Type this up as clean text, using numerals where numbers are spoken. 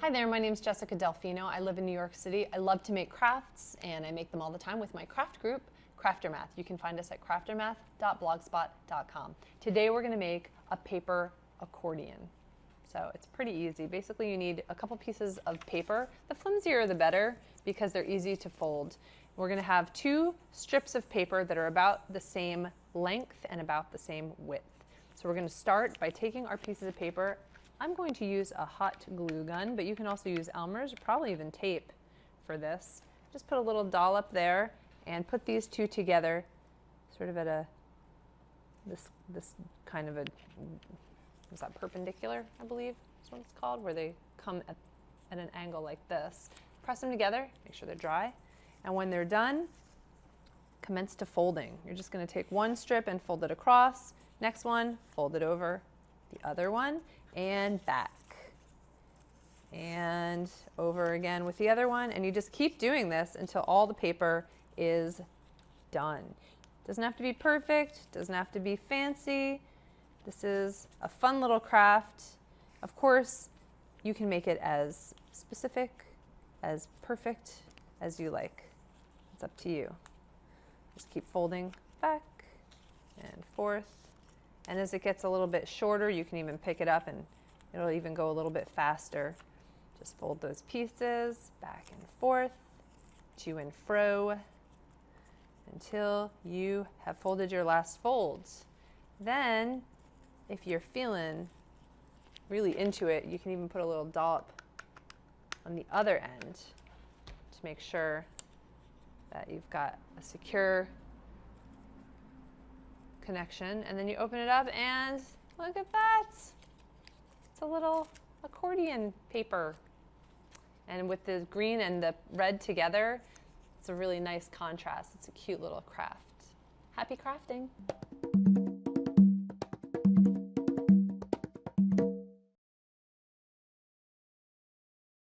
Hi there, my name is Jessica Delfino. I live in New York City. I love to make crafts, and I make them all the time with my craft group, Craftermath. You can find us at craftermath.blogspot.com. Today we're going to make a paper accordion. So it's pretty easy. Basically you need a couple pieces of paper. The flimsier the better because they're easy to fold. We're going to have two strips of paper that are about the same length and about the same width. So we're going to start by taking our pieces of paper. I'm going to use a hot glue gun, but you can also use Elmer's or probably even tape for this. Just put a little dollop there and put these two together sort of at this kind of a, is that perpendicular, I believe is what it's called, where they come at an angle like this. Press them together, make sure they're dry, and when they're done, commence to folding. You're just going to take one strip and fold it across, next one, fold it over the other one, and back, and over again with the other one, and you just keep doing this until all the paper is done. Doesn't have to be perfect, doesn't have to be fancy. This is a fun little craft. Of course, you can make it as specific, as perfect as you like. It's up to you. Just keep folding back and forth. And as it gets a little bit shorter, you can even pick it up and it'll even go a little bit faster. Just fold those pieces back and forth, to and fro, until you have folded your last folds. Then, if you're feeling really into it, you can even put a little dollop on the other end to make sure that you've got a secure connection, and then you open it up and look at that. It's a little accordion paper. And with the green and the red together, it's a really nice contrast. It's a cute little craft. Happy crafting.